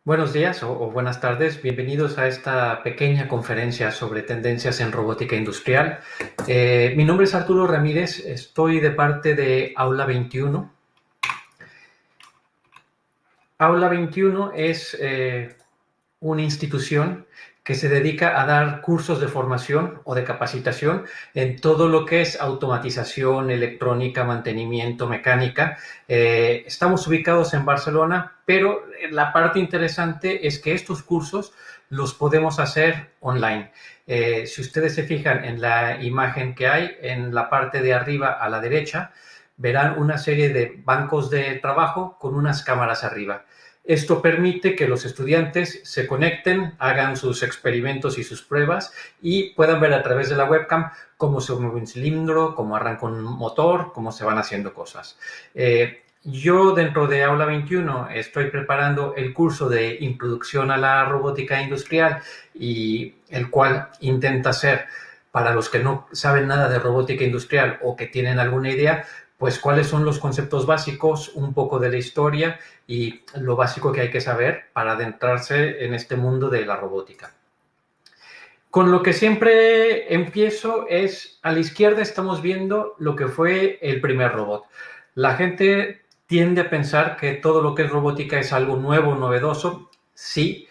Buenos días o buenas tardes, bienvenidos a esta pequeña conferencia sobre tendencias en robótica industrial. Mi nombre es Arturo Ramírez, estoy de parte de Aula 21. Aula 21 es una institución que se dedica a dar cursos de formación o de capacitación en todo lo que es automatización, electrónica, mantenimiento, mecánica. Estamos ubicados en Barcelona, pero la parte interesante es que estos cursos los podemos hacer online. Si ustedes se fijan en la imagen que hay, en la parte de arriba a la derecha, verán una serie de bancos de trabajo con unas cámaras arriba. Esto permite que los estudiantes se conecten, hagan sus experimentos y sus pruebas y puedan ver a través de la webcam cómo se mueve un cilindro, cómo arranca un motor, cómo se van haciendo cosas. Yo dentro de Aula 21 estoy preparando el curso de Introducción a la Robótica Industrial y el cual intenta ser, para los que no saben nada de robótica industrial o que tienen alguna idea, pues cuáles son los conceptos básicos, un poco de la historia y lo básico que hay que saber para adentrarse en este mundo de la robótica. Con lo que siempre empiezo es, a la izquierda estamos viendo lo que fue el primer robot. La gente tiende a pensar que todo lo que es robótica es algo nuevo, novedoso, sí,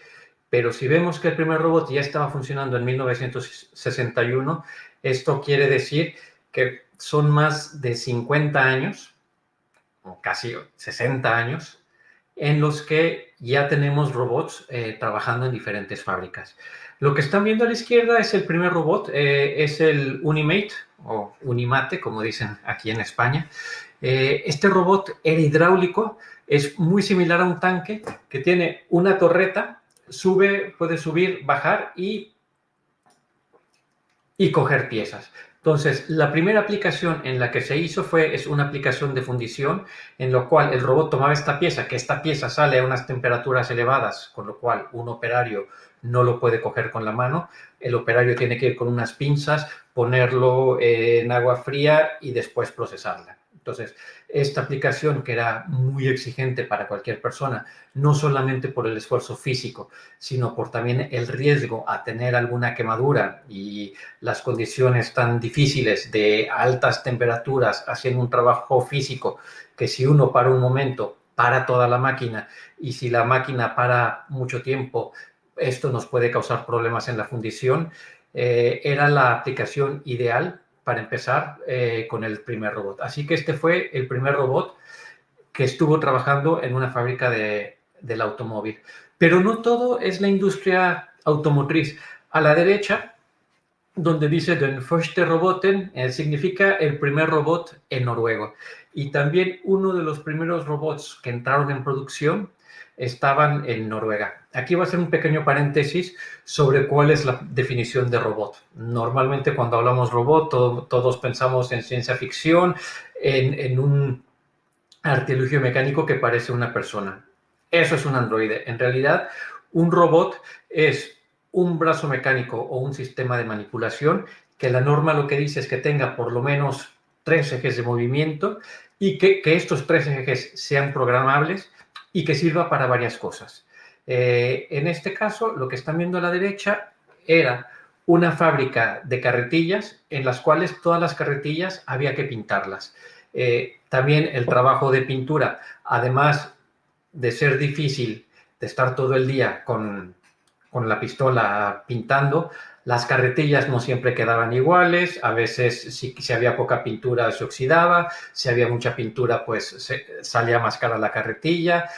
pero si vemos que el primer robot ya estaba funcionando en 1961, esto quiere decir que son más de 50 años, o casi 60 años, en los que ya tenemos robots trabajando en diferentes fábricas. Lo que están viendo a la izquierda es el primer robot, es el Unimate, o Unimate, como dicen aquí en España. Este robot era hidráulico, es muy similar a un tanque que tiene una torreta, puede subir, bajar y coger piezas. Entonces, la primera aplicación en la que se hizo es una aplicación de fundición, en lo cual el robot tomaba esta pieza, que esta pieza sale a unas temperaturas elevadas, con lo cual un operario no lo puede coger con la mano. El operario tiene que ir con unas pinzas, ponerlo en agua fría y después procesarla. Entonces, esta aplicación, que era muy exigente para cualquier persona, no solamente por el esfuerzo físico, sino por también el riesgo a tener alguna quemadura y las condiciones tan difíciles de altas temperaturas haciendo un trabajo físico, que si uno para un momento, para toda la máquina, y si la máquina para mucho tiempo, esto nos puede causar problemas en la fundición. Era la aplicación ideal para empezar con el primer robot. Así que este fue el primer robot que estuvo trabajando en una fábrica del automóvil. Pero no todo es la industria automotriz. A la derecha, donde dice Den første roboten, significa el primer robot en noruego. Y también uno de los primeros robots que entraron en producción estaban en Noruega. Aquí va a ser un pequeño paréntesis sobre cuál es la definición de robot. Normalmente cuando hablamos robot, todos pensamos en ciencia ficción, en un artilugio mecánico que parece una persona. Eso es un androide. En realidad, un robot es un brazo mecánico o un sistema de manipulación que la norma lo que dice es que tenga por lo menos 3 ejes de movimiento y que estos 3 ejes sean programables y que sirva para varias cosas. En este caso, lo que están viendo a la derecha era una fábrica de carretillas en las cuales todas las carretillas había que pintarlas. También el trabajo de pintura, además de ser difícil, de estar todo el día con la pistola pintando, las carretillas no siempre quedaban iguales, a veces si había poca pintura se oxidaba, si había mucha pintura pues salía más cara la carretilla,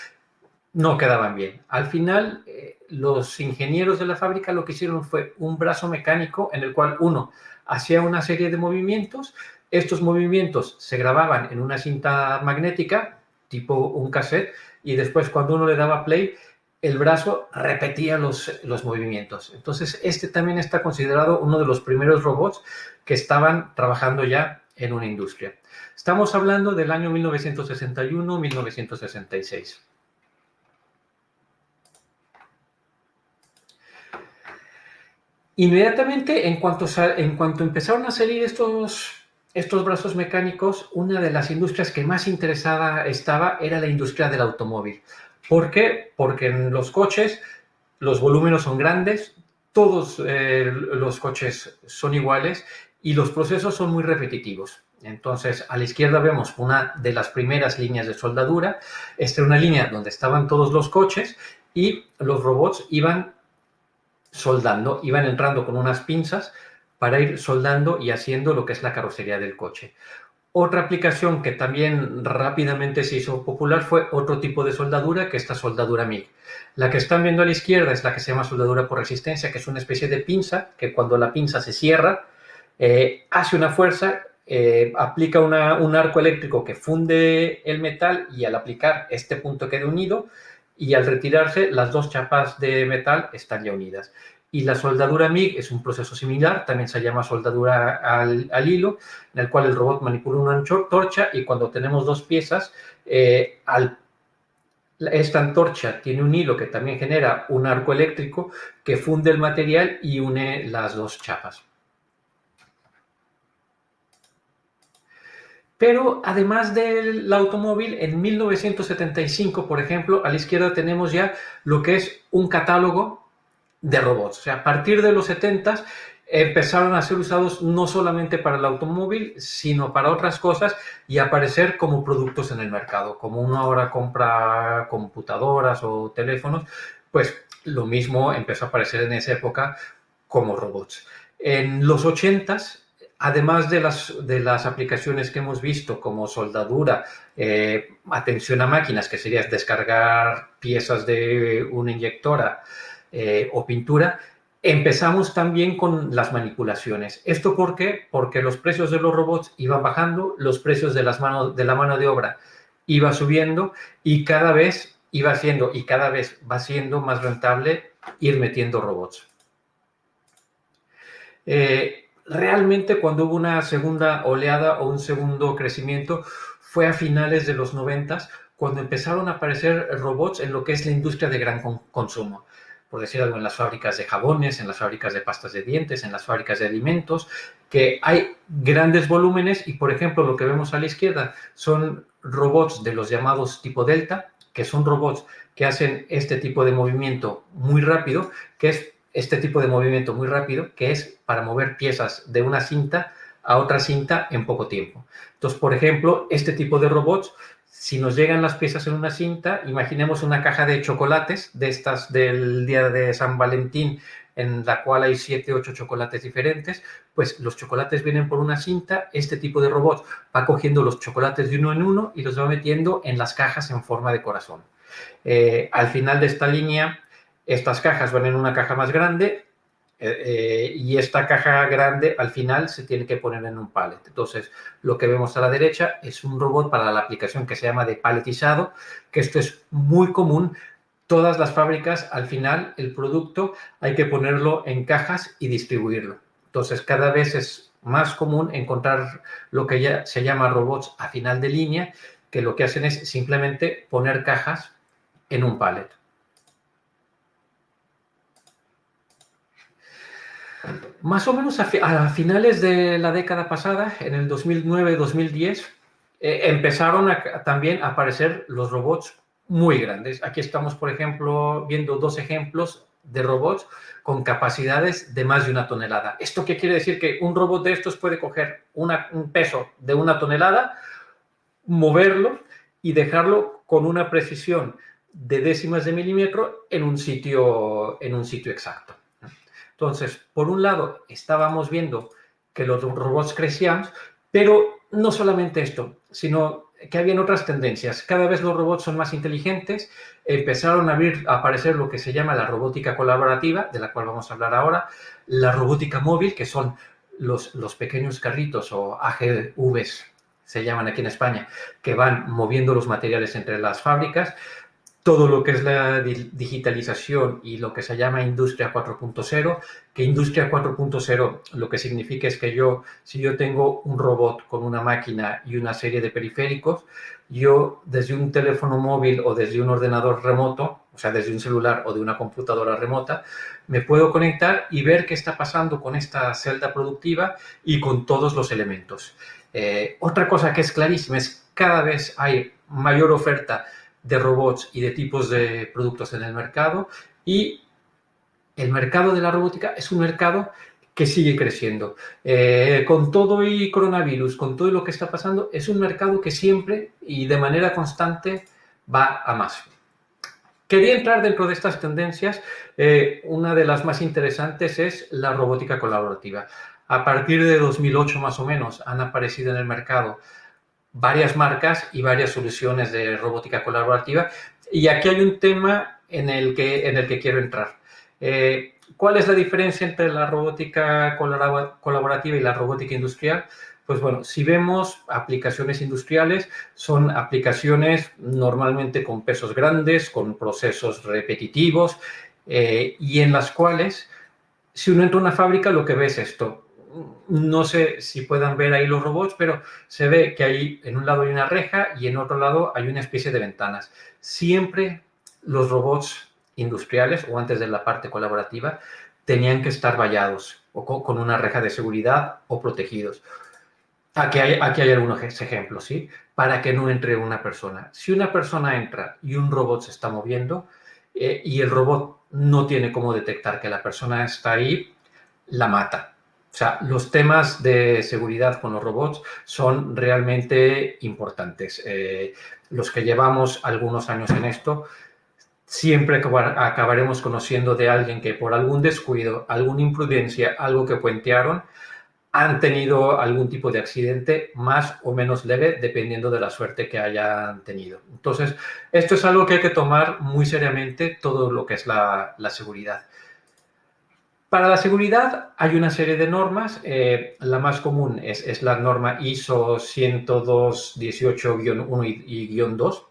no quedaban bien. Al final, los ingenieros de la fábrica lo que hicieron fue un brazo mecánico en el cual uno hacía una serie de movimientos, estos movimientos se grababan en una cinta magnética, tipo un cassette, y después cuando uno le daba play, el brazo repetía los movimientos. Entonces, este también está considerado uno de los primeros robots que estaban trabajando ya en una industria. Estamos hablando del año 1961-1966. Inmediatamente, en cuanto empezaron a salir estos brazos mecánicos, una de las industrias que más interesada estaba era la industria del automóvil. ¿Por qué? Porque en los coches los volúmenes son grandes, todos los coches son iguales y los procesos son muy repetitivos. Entonces, a la izquierda vemos una de las primeras líneas de soldadura. Esta es una línea donde estaban todos los coches y los robots iban soldando, iban entrando con unas pinzas para ir soldando y haciendo lo que es la carrocería del coche. Otra aplicación que también rápidamente se hizo popular fue otro tipo de soldadura, que es esta soldadura MIG. La que están viendo a la izquierda es la que se llama soldadura por resistencia, que es una especie de pinza, que cuando la pinza se cierra, hace una fuerza, aplica un arco eléctrico que funde el metal y al aplicar este punto queda unido y al retirarse las dos chapas de metal están ya unidas. Y la soldadura MIG es un proceso similar, también se llama soldadura al hilo, en el cual el robot manipula una antorcha y cuando tenemos dos piezas, esta antorcha tiene un hilo que también genera un arco eléctrico que funde el material y une las dos chapas. Pero además del automóvil, en 1975, por ejemplo, a la izquierda tenemos ya lo que es un catálogo de robots. O sea, a partir de los 70 empezaron a ser usados no solamente para el automóvil, sino para otras cosas y aparecer como productos en el mercado. Como uno ahora compra computadoras o teléfonos, pues lo mismo empezó a aparecer en esa época como robots. En los 80s, además de las aplicaciones que hemos visto como soldadura, atención a máquinas, que sería descargar piezas de una inyectora, o pintura, empezamos también con las manipulaciones. ¿Esto por qué? Porque los precios de los robots iban bajando, los precios de la mano de obra iba subiendo y cada vez iba siendo y cada vez va siendo más rentable ir metiendo robots. Realmente cuando hubo una segunda oleada o un segundo crecimiento fue a finales de los 90, cuando empezaron a aparecer robots en lo que es la industria de gran consumo. Por decir algo, en las fábricas de jabones, en las fábricas de pastas de dientes, en las fábricas de alimentos, que hay grandes volúmenes y, por ejemplo, lo que vemos a la izquierda son robots de los llamados tipo Delta, que son robots que hacen este tipo de movimiento muy rápido, que es para mover piezas de una cinta a otra cinta en poco tiempo. Entonces, por ejemplo, este tipo de robots, si nos llegan las piezas en una cinta, imaginemos una caja de chocolates, de estas del día de San Valentín, en la cual hay 7, 8 chocolates diferentes, pues los chocolates vienen por una cinta, este tipo de robot va cogiendo los chocolates de uno en uno y los va metiendo en las cajas en forma de corazón. Al final de esta línea, estas cajas van en una caja más grande, y esta caja grande al final se tiene que poner en un pallet. Entonces, lo que vemos a la derecha es un robot para la aplicación que se llama de paletizado, que esto es muy común. Todas las fábricas, al final, el producto hay que ponerlo en cajas y distribuirlo. Entonces, cada vez es más común encontrar lo que ya se llama robots a final de línea, que lo que hacen es simplemente poner cajas en un pallet. Más o menos a finales de la década pasada, en el 2009-2010, empezaron también a aparecer los robots muy grandes. Aquí estamos, por ejemplo, viendo dos ejemplos de robots con capacidades de más de 1 tonelada. ¿Esto qué quiere decir? Que un robot de estos puede coger un peso de 1 tonelada, moverlo y dejarlo con una precisión de décimas de milímetro en un sitio exacto. Entonces, por un lado, estábamos viendo que los robots crecían, pero no solamente esto, sino que habían otras tendencias. Cada vez los robots son más inteligentes, empezaron a aparecer lo que se llama la robótica colaborativa, de la cual vamos a hablar ahora, la robótica móvil, que son los pequeños carritos o AGVs, se llaman aquí en España, que van moviendo los materiales entre las fábricas. Todo lo que es la digitalización y lo que se llama Industria 4.0, que Industria 4.0 lo que significa es que si yo tengo un robot con una máquina y una serie de periféricos, yo desde un teléfono móvil o desde un ordenador remoto, o sea, desde un celular o de una computadora remota, me puedo conectar y ver qué está pasando con esta celda productiva y con todos los elementos. Otra cosa que es clarísima es que cada vez hay mayor oferta de robots y de tipos de productos en el mercado, y el mercado de la robótica es un mercado que sigue creciendo. Con todo y coronavirus, con todo lo que está pasando, es un mercado que siempre y de manera constante va a más. Quería entrar dentro de estas tendencias. Una de las más interesantes es la robótica colaborativa. A partir de 2008 más o menos han aparecido en el mercado varias marcas y varias soluciones de robótica colaborativa, y aquí hay un tema en el que quiero entrar. ¿Cuál es la diferencia entre la robótica colaborativa y la robótica industrial? Pues bueno, si vemos aplicaciones industriales, son aplicaciones normalmente con pesos grandes, con procesos repetitivos, y en las cuales, si uno entra a una fábrica, lo que ve es esto. No sé si puedan ver ahí los robots, pero se ve que ahí en un lado hay una reja y en otro lado hay una especie de ventanas. Siempre los robots industriales, o antes de la parte colaborativa, tenían que estar vallados o con una reja de seguridad o protegidos. Aquí hay algunos ejemplos, ¿sí? Para que no entre una persona. Si una persona entra y un robot se está moviendo, y el robot no tiene cómo detectar que la persona está ahí, la mata. O sea, los temas de seguridad con los robots son realmente importantes. Los que llevamos algunos años en esto, siempre acabaremos conociendo de alguien que por algún descuido, alguna imprudencia, algo que puentearon, han tenido algún tipo de accidente más o menos leve, dependiendo de la suerte que hayan tenido. Entonces, esto es algo que hay que tomar muy seriamente, todo lo que es la seguridad. Para la seguridad hay una serie de normas. La más común es la norma ISO 102.18-1 y -2,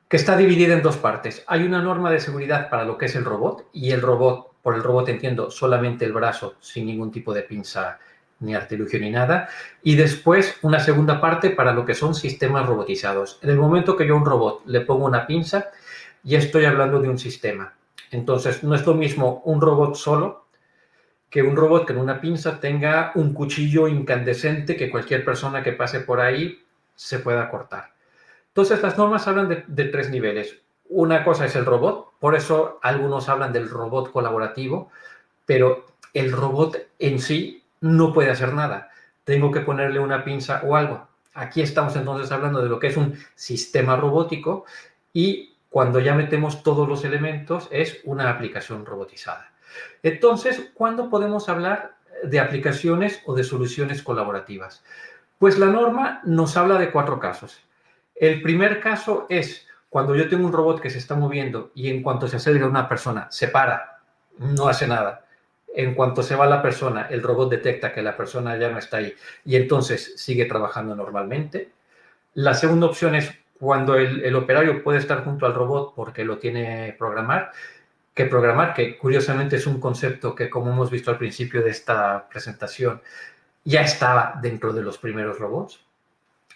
que está dividida en dos partes. Hay una norma de seguridad para lo que es el robot, y el robot, por el robot entiendo solamente el brazo, sin ningún tipo de pinza ni artilugio ni nada, y después una segunda parte para lo que son sistemas robotizados. En el momento que yo a un robot le pongo una pinza, ya estoy hablando de un sistema. Entonces, no es lo mismo un robot solo que un robot que en una pinza tenga un cuchillo incandescente que cualquier persona que pase por ahí se pueda cortar. Entonces, las normas hablan de tres niveles. Una cosa es el robot, por eso algunos hablan del robot colaborativo, pero el robot en sí no puede hacer nada. Tengo que ponerle una pinza o algo. Aquí estamos entonces hablando de lo que es un sistema robótico, y cuando ya metemos todos los elementos es una aplicación robotizada. Entonces, ¿cuándo podemos hablar de aplicaciones o de soluciones colaborativas? Pues la norma nos habla de 4 casos. El primer caso es cuando yo tengo un robot que se está moviendo y en cuanto se acerca una persona, se para, no hace nada. En cuanto se va la persona, el robot detecta que la persona ya no está ahí y entonces sigue trabajando normalmente. La segunda opción es cuando el operario puede estar junto al robot porque lo tiene programar, que curiosamente es un concepto que, como hemos visto al principio de esta presentación, ya estaba dentro de los primeros robots.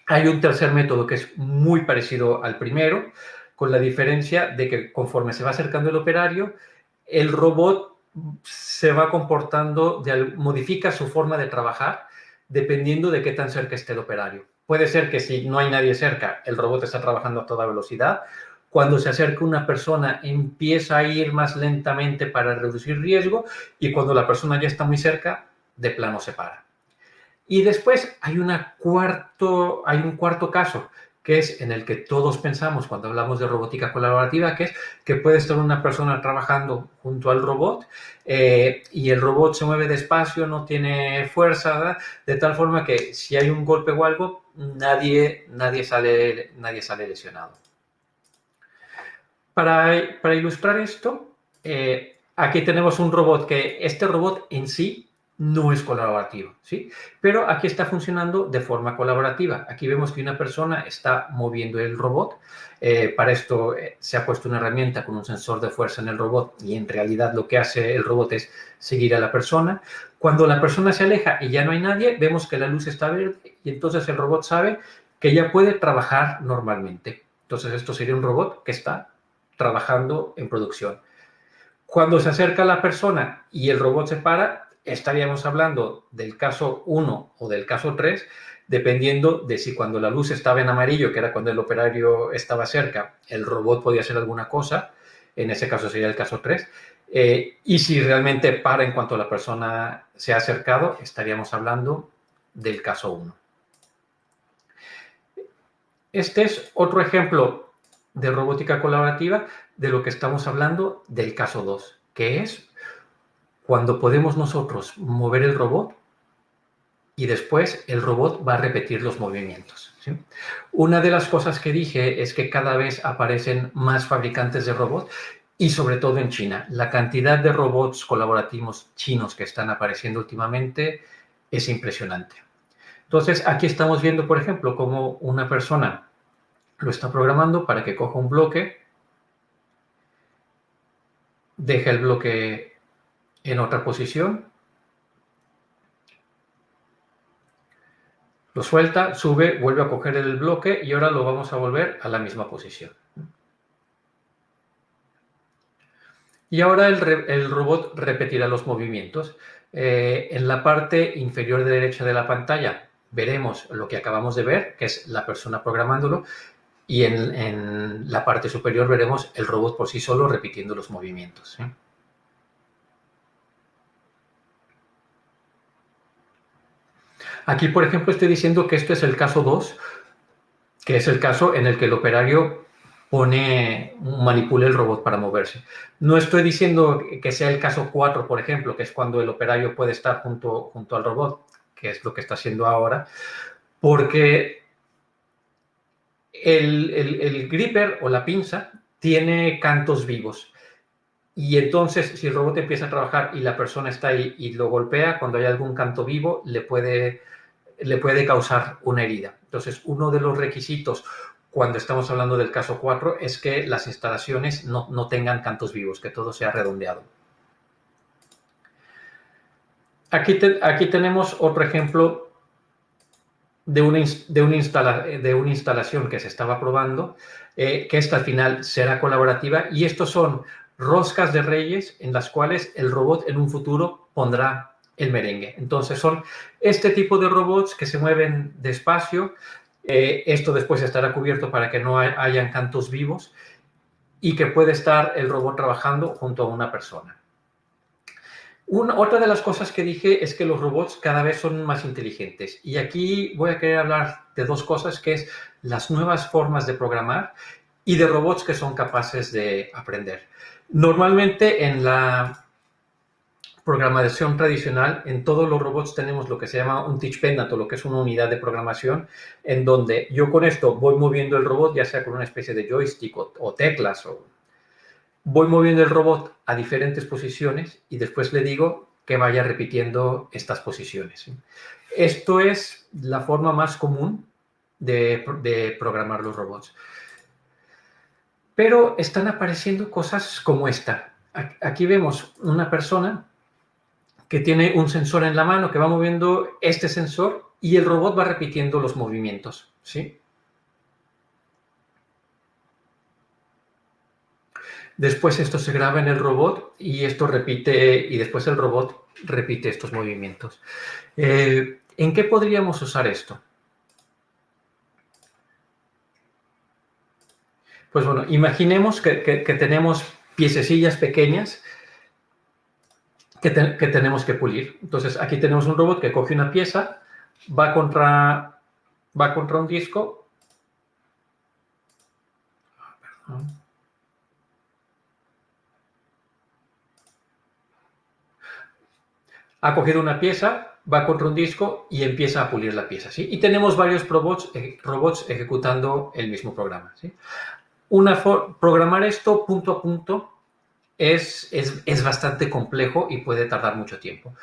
Hay un tercer método que es muy parecido al primero, con la diferencia de que conforme se va acercando el operario, el robot se va comportando, modifica su forma de trabajar dependiendo de qué tan cerca esté el operario. Puede ser que si no hay nadie cerca, el robot está trabajando a toda velocidad. Cuando se acerca una persona, empieza a ir más lentamente para reducir riesgo, y cuando la persona ya está muy cerca, de plano se para. Y después hay un cuarto caso, que es en el que todos pensamos cuando hablamos de robótica colaborativa, que es que puede estar una persona trabajando junto al robot, y el robot se mueve despacio, no tiene fuerza, ¿verdad? De tal forma que si hay un golpe o algo, nadie sale lesionado. Para ilustrar esto, aquí tenemos un robot que este robot en sí no es colaborativo, ¿sí? Pero aquí está funcionando de forma colaborativa. Aquí vemos que una persona está moviendo el robot. Para esto se ha puesto una herramienta con un sensor de fuerza en el robot, y en realidad lo que hace el robot es seguir a la persona. Cuando la persona se aleja y ya no hay nadie, vemos que la luz está verde y entonces el robot sabe que ya puede trabajar normalmente. Entonces esto sería un robot que está trabajando en producción. Cuando se acerca la persona y el robot se para, estaríamos hablando del caso 1 o del caso 3, dependiendo de si cuando la luz estaba en amarillo, que era cuando el operario estaba cerca, el robot podía hacer alguna cosa, en ese caso sería el caso 3, y si realmente para en cuanto la persona se ha acercado, estaríamos hablando del caso 1. Este es otro ejemplo de robótica colaborativa de lo que estamos hablando del caso 2, que es cuando podemos nosotros mover el robot y después el robot va a repetir los movimientos, ¿sí? Una de las cosas que dije es que cada vez aparecen más fabricantes de robots y sobre todo en China. La cantidad de robots colaborativos chinos que están apareciendo últimamente es impresionante. Entonces, aquí estamos viendo, por ejemplo, cómo una persona lo está programando para que coja un bloque, deje el bloque en otra posición, lo suelta, sube, vuelve a coger el bloque y ahora lo vamos a volver a la misma posición. Y ahora el robot repetirá los movimientos. En la parte inferior derecha de la pantalla veremos lo que acabamos de ver, que es la persona programándolo, y en la parte superior veremos el robot por sí solo repitiendo los movimientos, ¿sí? Aquí, por ejemplo, estoy diciendo que esto es el caso 2, que es el caso en el que el operario manipula el robot para moverse. No estoy diciendo que sea el caso 4, por ejemplo, que es cuando el operario puede estar junto al robot, que es lo que está haciendo ahora, porque el gripper o la pinza tiene cantos vivos. Y entonces, si el robot empieza a trabajar y la persona está ahí y lo golpea, cuando hay algún canto vivo, le puede causar una herida. Entonces, uno de los requisitos cuando estamos hablando del caso 4 es que las instalaciones no tengan cantos vivos, que todo sea redondeado. Aquí tenemos otro ejemplo de una instalación que se estaba probando, que esta al final será colaborativa, y estos son roscas de reyes en las cuales el robot en un futuro pondrá el merengue. Entonces son este tipo de robots que se mueven despacio, esto después estará cubierto para que no hayan cantos vivos y que puede estar el robot trabajando junto a una persona. Otra de las cosas que dije es que los robots cada vez son más inteligentes. Y aquí voy a querer hablar de dos cosas, que es las nuevas formas de programar y de robots que son capaces de aprender. Normalmente en la programación tradicional, en todos los robots tenemos lo que se llama un teach pendant, o lo que es una unidad de programación, en donde yo con esto voy moviendo el robot, ya sea con una especie de joystick o teclas, voy moviendo el robot a diferentes posiciones y después le digo que vaya repitiendo estas posiciones. Esto es la forma más común de programar los robots. Pero están apareciendo cosas como esta. Aquí vemos una persona que tiene un sensor en la mano, que va moviendo este sensor y el robot va repitiendo los movimientos, ¿sí? Después esto se graba en el robot y esto repite, y después el robot repite estos movimientos. ¿En qué podríamos usar esto? Pues bueno, imaginemos que tenemos piececillas pequeñas que tenemos que pulir. Entonces aquí tenemos un robot que coge una pieza, va contra un disco. Ha cogido una pieza, va contra un disco y empieza a pulir la pieza, ¿sí? Y tenemos varios robots ejecutando el mismo programa, ¿sí? Programar esto punto a punto es bastante complejo y puede tardar mucho tiempo.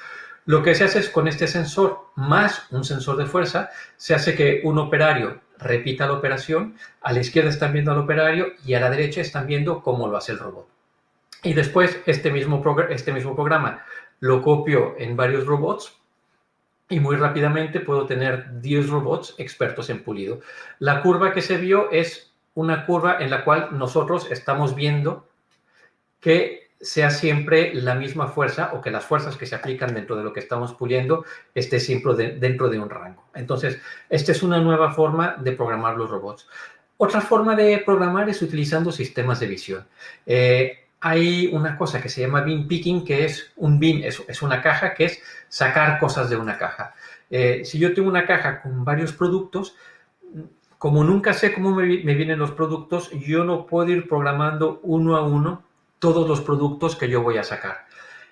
Lo que se hace es con este sensor más un sensor de fuerza, se hace que un operario repita la operación, a la izquierda están viendo al operario y a la derecha están viendo cómo lo hace el robot. Y después este mismo programa lo copio en varios robots y muy rápidamente puedo tener 10 robots expertos en pulido. La curva que se vio es una curva en la cual nosotros estamos viendo que sea siempre la misma fuerza o que las fuerzas que se aplican dentro de lo que estamos puliendo esté siempre dentro de un rango. Entonces, esta es una nueva forma de programar los robots. Otra forma de programar es utilizando sistemas de visión. Hay una cosa que se llama bin picking, que es un bin, es una caja, que es sacar cosas de una caja. Si yo tengo una caja con varios productos, como nunca sé cómo me vienen los productos, yo no puedo ir programando uno a uno todos los productos que yo voy a sacar.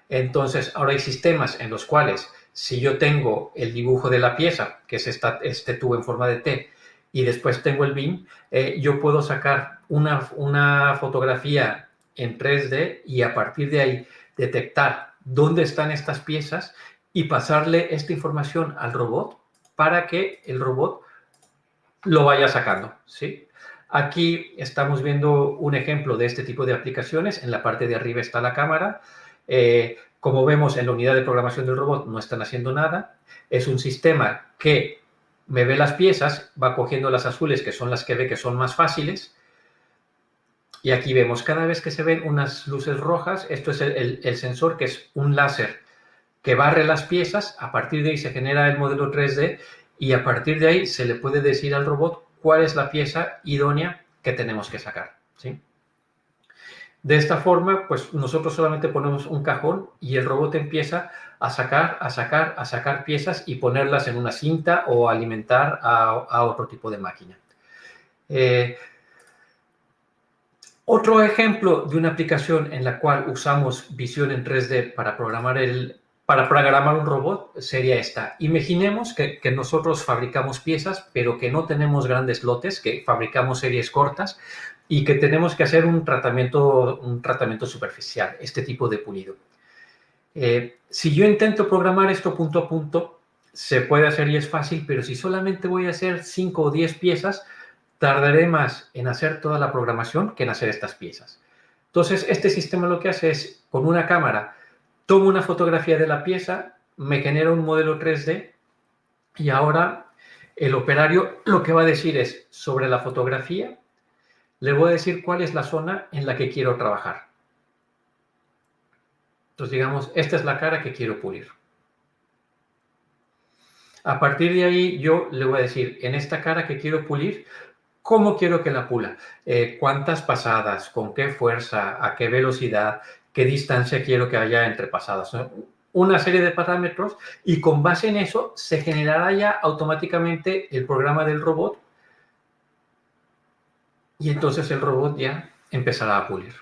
Entonces, ahora hay sistemas en los cuales, si yo tengo el dibujo de la pieza, que es este tubo en forma de T, y después tengo el bin, yo puedo sacar una fotografía en 3D y a partir de ahí detectar dónde están estas piezas y pasarle esta información al robot para que el robot lo vaya sacando, ¿sí? Aquí estamos viendo un ejemplo de este tipo de aplicaciones. En la parte de arriba está la cámara. Como vemos, en la unidad de programación del robot no están haciendo nada. Es un sistema que me ve las piezas, va cogiendo las azules, que son las que ve que son más fáciles. Y aquí vemos, cada vez que se ven unas luces rojas, esto es el sensor, que es un láser que barre las piezas. A partir de ahí se genera el modelo 3D y a partir de ahí se le puede decir al robot cuál es la pieza idónea que tenemos que sacar, ¿sí? De esta forma, pues nosotros solamente ponemos un cajón y el robot empieza a sacar piezas y ponerlas en una cinta o alimentar a otro tipo de máquina. Otro ejemplo de una aplicación en la cual usamos visión en 3D para programar un robot sería esta. Imaginemos que nosotros fabricamos piezas, pero que no tenemos grandes lotes, que fabricamos series cortas y que tenemos que hacer un tratamiento superficial, este tipo de pulido. Si yo intento programar esto punto a punto, se puede hacer y es fácil, pero si solamente voy a hacer 5 o 10 piezas, tardaré más en hacer toda la programación que en hacer estas piezas. Entonces, este sistema lo que hace es, con una cámara, tomo una fotografía de la pieza, me genera un modelo 3D y ahora el operario lo que va a decir es, sobre la fotografía, le voy a decir cuál es la zona en la que quiero trabajar. Entonces, digamos, esta es la cara que quiero pulir. A partir de ahí, yo le voy a decir, en esta cara que quiero pulir, ¿cómo quiero que la pula? ¿Cuántas pasadas? ¿Con qué fuerza? ¿A qué velocidad? ¿Qué distancia quiero que haya entre pasadas? Una serie de parámetros y con base en eso se generará ya automáticamente el programa del robot y entonces el robot ya empezará a pulir.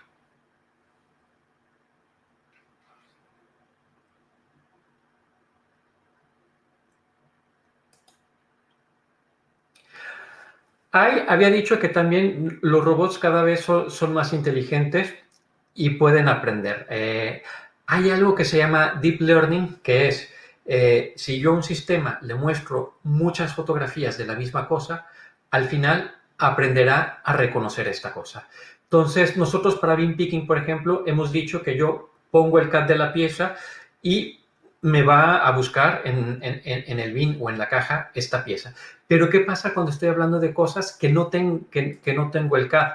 Había dicho que también los robots cada vez son más inteligentes y pueden aprender. Hay algo que se llama Deep Learning, que es, si yo a un sistema le muestro muchas fotografías de la misma cosa, al final aprenderá a reconocer esta cosa. Entonces, nosotros para bin picking, por ejemplo, hemos dicho que yo pongo el CAD de la pieza y me va a buscar en el bin o en la caja esta pieza. Pero, ¿qué pasa cuando estoy hablando de cosas que no tengo el CAD?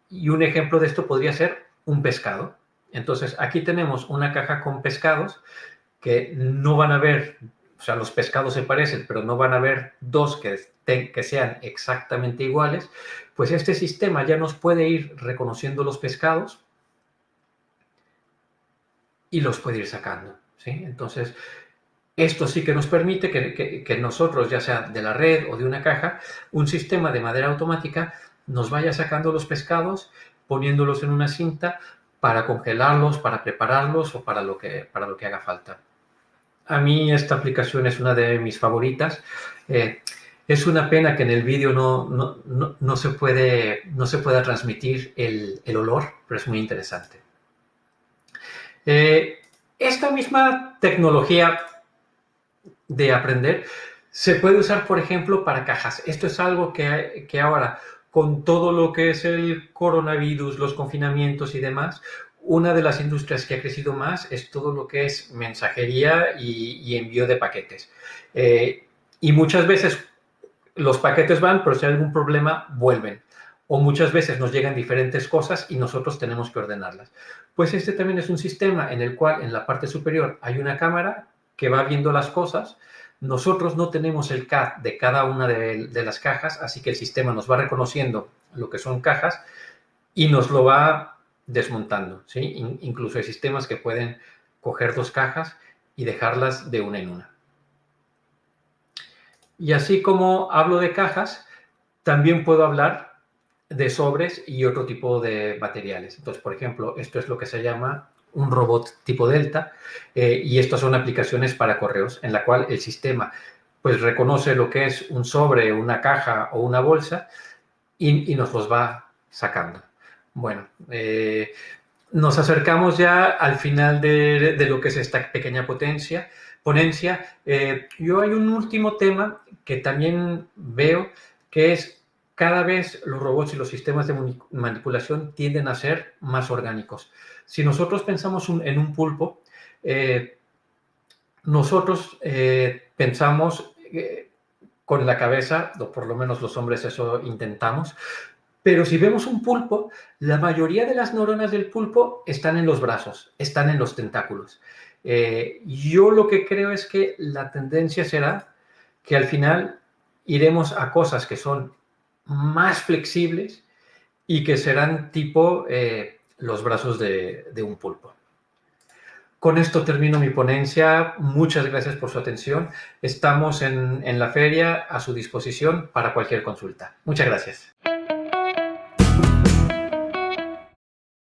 Y un ejemplo de esto podría ser un pescado. Entonces, aquí tenemos una caja con pescados que no van a ver, o sea, los pescados se parecen, pero no van a ver dos que sean exactamente iguales. Pues este sistema ya nos puede ir reconociendo los pescados y los puede ir sacando, ¿sí? Entonces, esto sí que nos permite que nosotros, ya sea de la red o de una caja, un sistema de manera automática nos vaya sacando los pescados, poniéndolos en una cinta para congelarlos, para prepararlos o para lo que haga falta. A mí esta aplicación es una de mis favoritas. Es una pena que en el vídeo no se pueda transmitir el olor, pero es muy interesante. Esta misma tecnología de aprender se puede usar, por ejemplo, para cajas. Esto es algo que ahora, con todo lo que es el coronavirus, los confinamientos y demás, una de las industrias que ha crecido más es todo lo que es mensajería y envío de paquetes. Y muchas veces los paquetes van, pero si hay algún problema, vuelven. o muchas veces nos llegan diferentes cosas y nosotros tenemos que ordenarlas. Pues este también es un sistema en el cual en la parte superior hay una cámara que va viendo las cosas. Nosotros no tenemos el CAD de cada una de las cajas, así que el sistema nos va reconociendo lo que son cajas y nos lo va desmontando, ¿sí? Incluso hay sistemas que pueden coger 2 cajas y dejarlas de una en una. Y así como hablo de cajas, también puedo hablar de sobres y otro tipo de materiales. Entonces, por ejemplo, esto es lo que se llama un robot tipo Delta, y estas son aplicaciones para correos en la cual el sistema pues reconoce lo que es un sobre, una caja o una bolsa y nos los va sacando. Bueno, nos acercamos ya al final de lo que es esta pequeña ponencia. Yo hay un último tema que también veo, que es cada vez los robots y los sistemas de manipulación tienden a ser más orgánicos. Si nosotros pensamos en un pulpo, nosotros pensamos con la cabeza, o por lo menos los hombres eso intentamos, pero si vemos un pulpo, la mayoría de las neuronas del pulpo están en los brazos, están en los tentáculos. Yo lo que creo es que la tendencia será que al final iremos a cosas que son más flexibles y que serán tipo los brazos de un pulpo. Con esto termino mi ponencia. Muchas gracias por su atención. Estamos en la feria a su disposición para cualquier consulta. Muchas gracias.